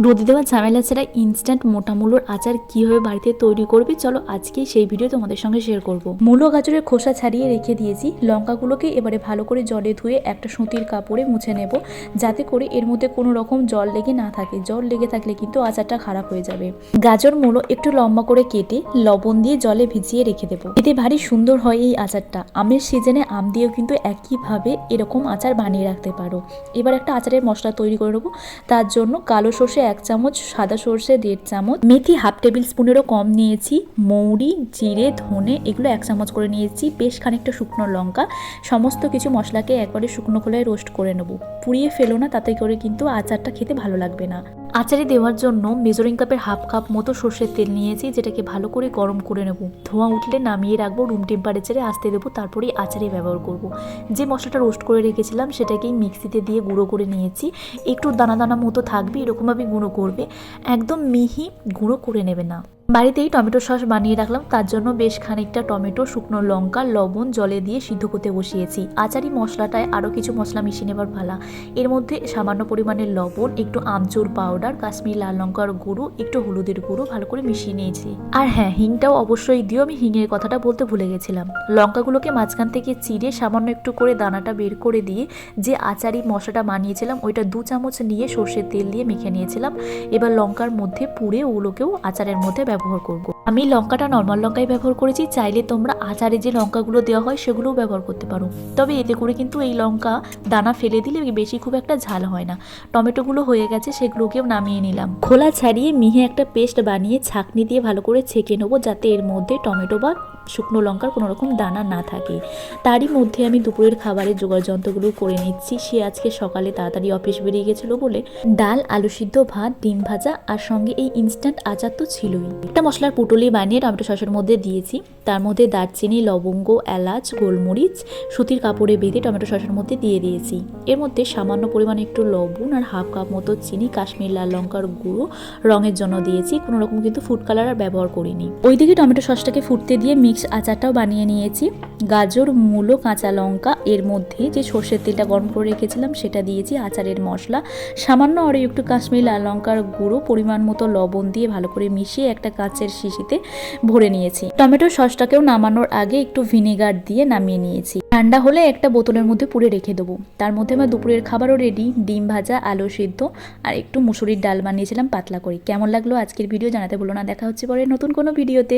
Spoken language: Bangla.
রোদে দেওয়া ঝামেলা ছাড়া ইনস্ট্যান্ট মোটা মূলোর আচার কীভাবে বাড়িতে তৈরি করবে চলো আজকে সেই ভিডিও তোমাদের সঙ্গে শেয়ার করব। মূলো গাজরের খোসা ছাড়িয়ে রেখে দিয়েছি। লঙ্কাগুলোকে এবারে ভালো করে জলে ধুয়ে একটা সুতির কাপড়ে মুছে নেব, যাতে করে এর মধ্যে কোনো রকম জল লেগে না থাকে। জল লেগে থাকলে কিন্তু আচারটা খারাপ হয়ে যাবে। গাজর মূলো একটু লম্বা করে কেটে লবণ দিয়ে জলে ভিজিয়ে রেখে দেবো। এতে ভারী সুন্দর হয় এই আচারটা। আমের সিজনে আম দিয়েও কিন্তু একইভাবে এরকম আচার বানিয়ে রাখতে পারো। এবার একটা আচারের মশলা তৈরি করে নেবো। তার জন্য কালো সর্ষে 1 চামচ, সাদা সর্ষে 1.5 চামচ, মেথি হাফ টেবিল স্পুনেরও কম নিয়েছি, মৌরি, জিরে, ধনে এগুলো 1 চামচ করে নিয়েছি, বেশ খানিকটা শুকনো লঙ্কা। সমস্ত কিছু মশলাকে একবারে শুকনো খোলায় রোস্ট করে নেব। পুড়িয়ে ফেলো না, তাতে করে কিন্তু আচারটা খেতে ভালো লাগবে না। আচারে দেওয়ার জন্য মেজারিং কাপের হাফ কাপ মতো সর্ষের তেল নিয়েছি, যেটাকে ভালো করে গরম করে নেব। ধোঁয়া উঠলে নামিয়ে রাখবো, রুম টেম্পারেচারে আসতে দেবো, তারপরেই আচারে ব্যবহার করব। যে মশলাটা রোস্ট করে রেখেছিলাম সেটাকেই মিক্সিতে দিয়ে গুঁড়ো করে নিয়েছি। একটু দানা দানা মতো থাকবে, এরকমভাবে গুঁড়ো করবে, একদম মিহি গুঁড়ো করে নেবে না। বাড়িতেই টমেটো সস বানিয়ে রাখলাম, তার জন্য বেশ খানিকটা টমেটো, শুকনো লঙ্কা, লবণ জলে দিয়ে সিদ্ধ করতে বসিয়েছি। আচারি মশলাটায় আরও কিছু মশলা মিশিয়ে নেবার পালা। এর মধ্যে সামান্য পরিমাণে লবণ, একটু আমচুর পাউডার, কাশ্মীরি লাল লঙ্কার গুঁড়ো, একটু হলুদের গুঁড়ো ভালো করে মিশিয়ে নিয়েছি। আর হ্যাঁ, হিংটাও অবশ্যই দিও, আমি হিঙের কথাটা বলতে ভুলে গেছিলাম। লঙ্কাগুলোকে মাঝখান থেকে চিড়ে সামান্য একটু করে দানাটা বের করে দিয়ে যে আচারি মশলাটা বানিয়েছিলাম ওইটা 2 চামচ নিয়ে সর্ষের তেল দিয়ে মেখে নিয়েছিলাম। এবার লঙ্কার মধ্যে পুড়ে ওগুলোকেও আচারের মধ্যে ব্যবহার করব। আমি লঙ্কাটা নর্মাল লঙ্কাই ব্যবহার করেছি, চাইলে তোমরা আচারে যে লঙ্কাগুলো দেওয়া হয় সেগুলোও ব্যবহার করতে পারো। তবে এতে করে কিন্তু এই লঙ্কা দানা ফেলে দিলে বেশি খুব একটা ঝাল হয় না। টমেটোগুলো হয়ে গেছে, সেগুলোকেও নামিয়ে নিলাম। খোলা ছাড়িয়ে মিহি একটা পেস্ট বানিয়ে ছাঁকনি দিয়ে ভালো করে ছেঁকে নেবো, যাতে এর মধ্যে টমেটো বা শুকনো লঙ্কার কোনো রকম দানা না থাকে। তারই মধ্যে আমি দুপুরের খাবারের জোগাড় যন্ত্রগুলো করে নিচ্ছি। সে আজকে সকালে তাড়াতাড়ি অফিস বেরিয়ে গেছিলো বলে ডাল, আলু সিদ্ধ, ভাত, ডিম ভাজা আর সঙ্গে এই ইনস্ট্যান্ট আচার তো ছিলই। একটা মশলার পুটলি বানিয়ে টমেটো সসের মধ্যে দিয়েছি। তার মধ্যে দারচিনি, লবঙ্গ, এলাচ, গোলমরিচ সুতির কাপড়ে বেঁধে টমেটো সসের মধ্যে দিয়ে দিয়েছি। এর মধ্যে সামান্য পরিমাণে একটু লবণ আর হাফ কাপ মতো চিনি, কাশ্মীর লাল লঙ্কার গুঁড়ো রঙের জন্য দিয়েছি। কোনো রকম কিন্তু ফুড কালার আর ব্যবহার করিনি। ওইদিকে টমেটো সসটাকে ফুটতে দিয়ে মিক্স আচারটাও বানিয়ে নিয়েছি। গাজর, মূলো, কাঁচা লঙ্কা, এর মধ্যে যে সর্ষের তেলটা গরম করে রেখেছিলাম সেটা দিয়েছি, আচারের মশলা, সামান্য আরও একটু কাশ্মীরি লাল লঙ্কার গুঁড়ো, পরিমাণ মতো লবণ দিয়ে ভালো করে মিশিয়ে একটা কাঁচের শিশিতে ভরে নিয়েছি। টমেটো সসটাকেও নামানোর আগে একটু ভিনেগার দিয়ে নামিয়ে নিয়েছি। ঠান্ডা হলে একটা বোতলের মধ্যে পুরে রেখে দেবো। তার মধ্যে আমার দুপুরের খাবারও রেডি, ডিম ভাজা, আলু সিদ্ধ আর একটু মুসুরির ডাল বানিয়েছিলাম পাতলা করে। কেমন লাগলো আজকের ভিডিও জানাতে ভুলো না। দেখা হচ্ছে পরে নতুন কোনো ভিডিওতে।